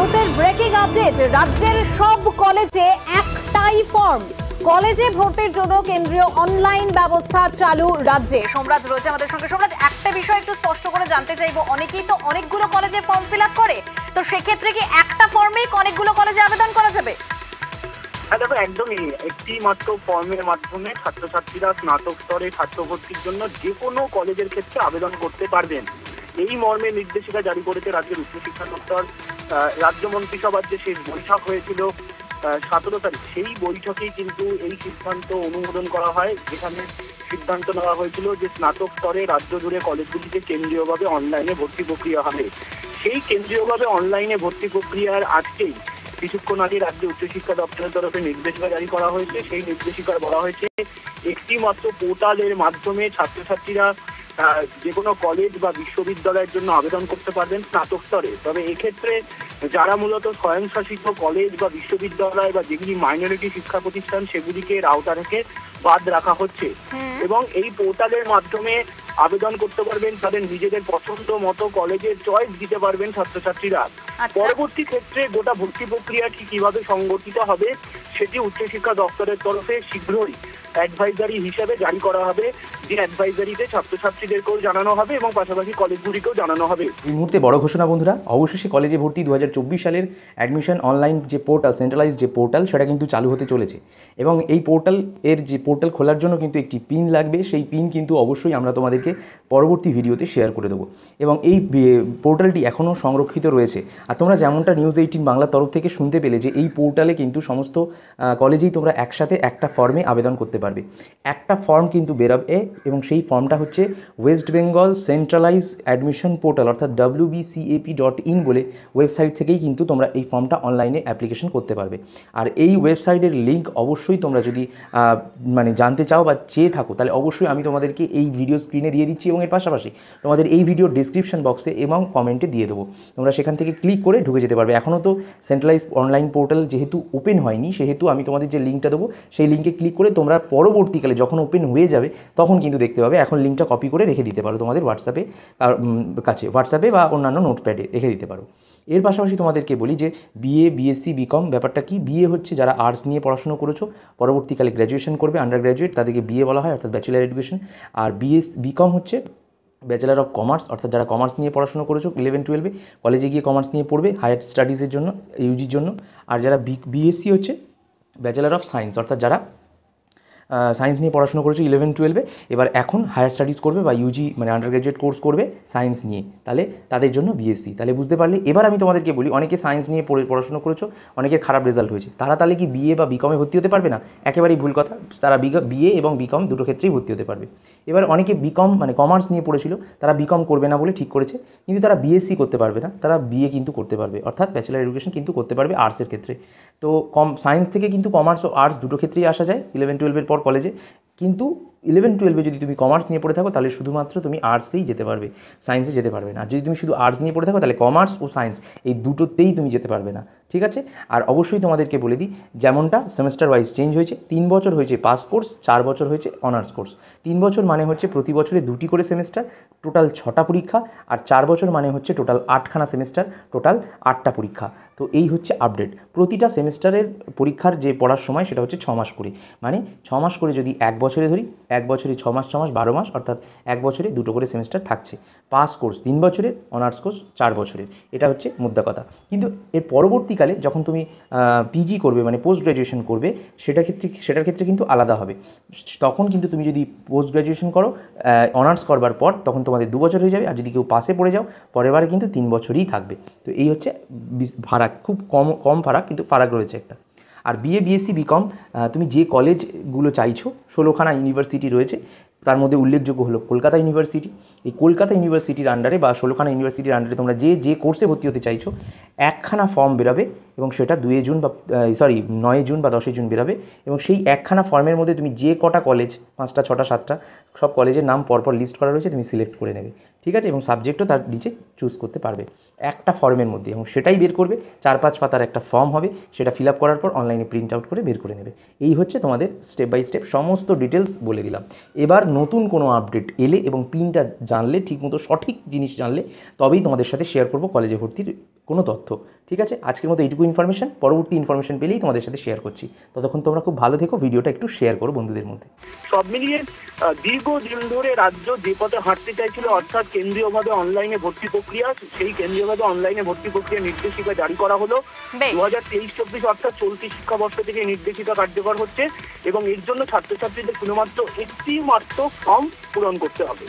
মুহূর্তের breaking update, রাজ্যের সব কলেজে একটাই ফর্ম। কলেজে ভর্তির জন্য কেন্দ্রীয় অনলাইন ব্যবস্থা চালু রাজ্যে। সোমরাজ রয়েছে আমাদের সঙ্গে। সোমরাজ, একটা বিষয় একটু স্পষ্ট করে জানতে চাইবো, অনেকেই তো অনেকগুলো কলেজে ফর্ম ফিল আপ করে, তো সেক্ষেত্রে কি একটা ফর্মেই অনেকগুলো কলেজে আবেদন করা যাবে? হ্যাঁ দেখো, একদমই একটি মাত্র ফর্মের মাধ্যমে ছাত্রছাত্রীরা স্নাতক স্তরে ছাত্র ভর্তির জন্য যে কোনো কলেজের ক্ষেত্রে আবেদন করতে পারবেন। এই মর্মে নির্দেশিকা জারি করেছে রাজ্যের উচ্চশিক্ষা দপ্তর। রাজ্য মন্ত্রিসভার যে শেষ বৈঠক হয়েছিল 17 তারিখ, সেই বৈঠকেই কিন্তু এই সিদ্ধান্ত অনুমোদন করা হয়, যেখানে সিদ্ধান্ত নেওয়া হয়েছিল যে স্নাতক স্তরে রাজ্য জুড়ে কলেজগুলিতে কেন্দ্রীয়ভাবে অনলাইনে ভর্তি প্রক্রিয়া হবে। সেই কেন্দ্রীয়ভাবে অনলাইনে ভর্তি প্রক্রিয়ার আজকেই কিছুক্ষণ আগে রাজ্য উচ্চশিক্ষা দপ্তরের তরফে নির্দেশিকা জারি করা হয়েছে। সেই নির্দেশিকায় বলা হয়েছে একটি মাত্র পোর্টালের মাধ্যমে ছাত্রছাত্রীরা যে কোনো কলেজ বা বিশ্ববিদ্যালয়ের জন্য আবেদন করতে পারবেন স্নাতক স্তরে। তবে এক্ষেত্রে যারা মূলত স্বয়ংশাসিত কলেজ বা বিশ্ববিদ্যালয় বা যেগুলি মাইনরিটি শিক্ষা প্রতিষ্ঠান, সেগুলিকে আওতা থেকে বাদ রাখা হচ্ছে এবং এই পোর্টালের মাধ্যমে আবেদন করতে পারবেন, তাদের নিজেদের পছন্দ মতো কলেজের চয়েস দিতে পারবেন ছাত্রছাত্রীরা। পরবর্তী ক্ষেত্রে গোটা ভর্তি প্রক্রিয়াটি কিভাবে সংগঠিত হবে সেটি উচ্চশিক্ষা দপ্তরের তরফে শীঘ্রই অ্যাডভাইজারি হিসেবে জারি করা হবে, যে অ্যাডভাইজারিতে ছাত্রছাত্রীদেরকেও জানানো হবে এবং পাশাপাশি কলেজগুলিকেও জানানো হবে। এই মুহূর্তে বড় ঘোষণা বন্ধুরা, অবশেষে কলেজে ভর্তি 2024 সালের অ্যাডমিশন অনলাইন যে পোর্টাল, সেন্ট্রালাইজ যে পোর্টাল, সেটা কিন্তু চালু হতে চলেছে এবং এই পোর্টাল খোলার জন্য কিন্তু একটি পিন লাগবে। সেই পিন কিন্তু অবশ্যই আমরা তোমাদেরকে পরবর্তী ভিডিওতে শেয়ার করে দেবো এবং এই পোর্টালটি এখনও সংরক্ষিত রয়েছে। আর তোমরা যেমনটা নিউজ 18 বাংলার তরফ থেকে শুনতে পেলে যে এই পোর্টালে কিন্তু সমস্ত কলেজেই তোমরা একসাথে একটা ফর্মে আবেদন করতে পারবে। একটা ফর্ম কিন্তু বেরোবে এবং সেই ফর্মটা হচ্ছে West Bengal centralise admission portal অর্থাৎ wbcap.in বলে ওয়েবসাইট থেকেই কিন্তু তোমরা এই ফর্মটা অনলাইনে অ্যাপ্লিকেশন করতে পারবে। আর এই ওয়েবসাইটের লিঙ্ক অবশ্যই তোমরা যদি জানতে চাও বা চেয়ে থাকো, তাহলে অবশ্যই আমি তোমাদেরকে এই ভিডিও স্ক্রিনে দিয়ে দিচ্ছি এবং এর পাশাপাশি তোমাদের এই ভিডিওর ডিসক্রিপশন বক্সে এবং কমেন্টে দিয়ে দেবো। তোমরা সেখান থেকে ক্লিক করে ঢুকে যেতে পারবে। এখনও তো সেন্ট্রালাইজ অনলাইন পোর্টাল যেহেতু ওপেন হয়নি, সেহেতু আমি তোমাদের যে লিঙ্কটা দেবো সেই লিঙ্কে ক্লিক করে তোমরা পরবর্তীকালে যখন ওপেন হয়ে যাবে তখন কিন্তু দেখতে পাবে। এখন লিঙ্কটা কপি করে রেখে দিতে পারো তোমাদের হোয়াটসঅ্যাপে বা অন্যান্য নোটপ্যাডে রেখে দিতে পারো। এর পাশাপাশি তোমাদেরকে বলি যে বিএ, বিএসসি, বিকম ব্যাপারটা কি। বিএ হচ্ছে যারা আর্টস নিয়ে পড়াশোনা করেছো, পরবর্তীকালে গ্র্যাজুয়েশন করবে, আন্ডার গ্র্যাজুয়েট, তাদেরকে বিএ বলা হয় অর্থাৎ ব্যাচেলার এডুকেশন। আর বিকম হচ্ছে ব্যাচেলার অফ কমার্স অর্থাৎ যারা কমার্স নিয়ে পড়াশোনা করেছো 11-12 কলেজে গিয়ে কমার্স নিয়ে পড়বে হায়ার স্টাডিজের জন্য, ইউজির জন্য। আর যারা বিএসসি হচ্ছে ব্যাচেলার অফ সায়েন্স অর্থাৎ যারা সায়েন্স নিয়ে পড়াশোনা করেছো 11-12 এবার এখন হায়ার স্টাডিজ করবে বা ইউজি আন্ডার গ্র্যাজুয়েট কোর্স করবে সায়েন্স নিয়ে, তাহলে তাদের জন্য বিএসসি। তাহলে বুঝতে পারলে। এবার আমি তোমাদেরকে বলি, অনেকে সায়েন্স নিয়ে পড়াশোনা করেছো, অনেকের খারাপ রেজাল্ট হয়েছে, তারা তাহলে কি বিএ বা বিকমে ভর্তি হতে পারবে না? একেবারেই ভুল কথা। তারা বিএ এবং বিকম দুটো ক্ষেত্রেই ভর্তি হতে পারবে। এবার অনেকে বিকম কমার্স নিয়ে পড়েছিল, তারা বিকম করবে না বলে ঠিক করেছে, কিন্তু তারা বিএসসি করতে পারবে না, তারা বিএ কিন্তু করতে পারবে অর্থাৎ ব্যাচেলার এডুকেশন কিন্তু করতে পারবে আর্টসের ক্ষেত্রে। তো সায়েন্স থেকে কিন্তু কমার্স ও আর্টস দুটো ক্ষেত্রেই আসা যায় 11-12 পর কলেজে। কিন্তু 11-12 যদি তুমি কমার্স নিয়ে পড়ে থাকো তাহলে শুধুমাত্র তুমি আর্টসেই যেতে পারবে, সায়েন্সে যেতে পারবে না। আর যদি তুমি শুধু আর্টস নিয়ে পড়ে থাকো তাহলে কমার্স ও সায়েন্স এই দুটোতেই তুমি যেতে পারবে না, ঠিক আছে? আর অবশ্যই তোমাদেরকে বলে দিই, যেমনটা সেমেস্টার ওয়াইজ চেঞ্জ হয়েছে, 3 বছর হয়েছে পাস কোর্স, 4 বছর হয়েছে অনার্স কোর্স। 3 বছর মানে হচ্ছে প্রতি বছরে 2টি করে সেমেস্টার, টোটাল 6টা পরীক্ষা। আর 4 বছর মানে হচ্ছে টোটাল 8খানা সেমেস্টার, টোটাল 8টা পরীক্ষা। তো এই হচ্ছে আপডেট। প্রতিটা সেমেস্টারের পরীক্ষার যে পড়ার সময় সেটা হচ্ছে 6 মাস করে, 6 মাস করে যদি 1 বছরে ধরি, 1 বছরে 6 মাস 6 মাস 12 মাস, অর্থাৎ 1 বছরে 2টো করে সেমেস্টার থাকছে। পাস কোর্স 3 বছরের, অনার্স কোর্স 4 বছরের, এটা হচ্ছে মুদ্রা কথা। কিন্তু এর পরবর্তীকালে যখন তুমি পিজি করবে পোস্ট গ্র্যাজুয়েশন করবে, সেটার ক্ষেত্রে কিন্তু আলাদা হবে। তখন কিন্তু তুমি যদি পোস্ট গ্র্যাজুয়েশন করো অনার্স করবার পর, তখন তোমাদের 2 বছর হয়ে যাবে। আর যদি কেউ পাসে পড়ে যাও পরের বারে কিন্তু 3 বছরই থাকবে। তো এই হচ্ছে ফারাক, খুব কম ফারাক, কিন্তু ফারাক রয়েছে একটা। আর বিএ, বিএসসি, বিকম তুমি যে কলেজগুলো চাইছো, 16খানা ইউনিভার্সিটি রয়েছে, তার মধ্যে উল্লেখযোগ্য হলো কলকাতা ইউনিভার্সিটি। এই কলকাতা ইউনিভার্সিটির আন্ডারে বা 16খানা ইউনিভার্সিটির আন্ডারে তোমরা যে কোর্সে ভর্তি হতে চাইছো, একখানা ফর্ম বেরোবে এবং সেটা 9 জুন বা 10 জুন বেরোবে। এবং সেই একখানা ফর্মের মধ্যে তুমি যে কটা কলেজ, 5টা 6টা 7টা সব কলেজের নাম পরপর লিস্ট করা রয়েছে, তুমি সিলেক্ট করে নেবে, ঠিক আছে? এবং সাবজেক্টও তার নিচে চুজ করতে পারবে একটা ফর্মের মধ্যে, এবং সেটাই বের করবে। 4-5 পাতার একটা ফর্ম হবে, সেটা ফিল আপ করার পর অনলাইনে প্রিন্ট আউট করে বের করে নেবে। এই হচ্ছে তোমাদের স্টেপ বাই স্টেপ সমস্ত ডিটেলস বলে দিলাম। এবার নতুন কোনো আপডেট এলে এবং পিনটা জানলে, ঠিকমতো সঠিক জিনিস জানলে, তবেই তোমাদের সাথে শেয়ার করব কলেজে ভর্তির কোনো তথ্য, ঠিক আছে, আজকের মতো এইটুকু ইনফরমেশন, পরবর্তী ইনফরমেশন পেলেই তোমাদের সাথে শেয়ার করছি। ততক্ষণ তোমরা খুব ভালো থেকো, ভিডিওটা একটু শেয়ার করো বন্ধুদের মধ্যে। সব মিলিয়ে দীর্ঘদিন ধরে রাজ্য যে পথে হাঁটতে চাইছিল, অর্থাৎ কেন্দ্রীয়ভাবে অনলাইনে ভর্তি প্রক্রিয়া, সেই কেন্দ্রীয়ভাবে অনলাইনে ভর্তি প্রক্রিয়া নির্দেশিকা জারি করা হলো। বেশ। 2023-24 অর্থাৎ চলতি শিক্ষাবর্ষ থেকে এই নির্দেশিকা কার্যকর হচ্ছে এবং এর জন্য ছাত্রছাত্রীদের শুধুমাত্র একটি মাত্র ফর্ম পূরণ করতে হবে।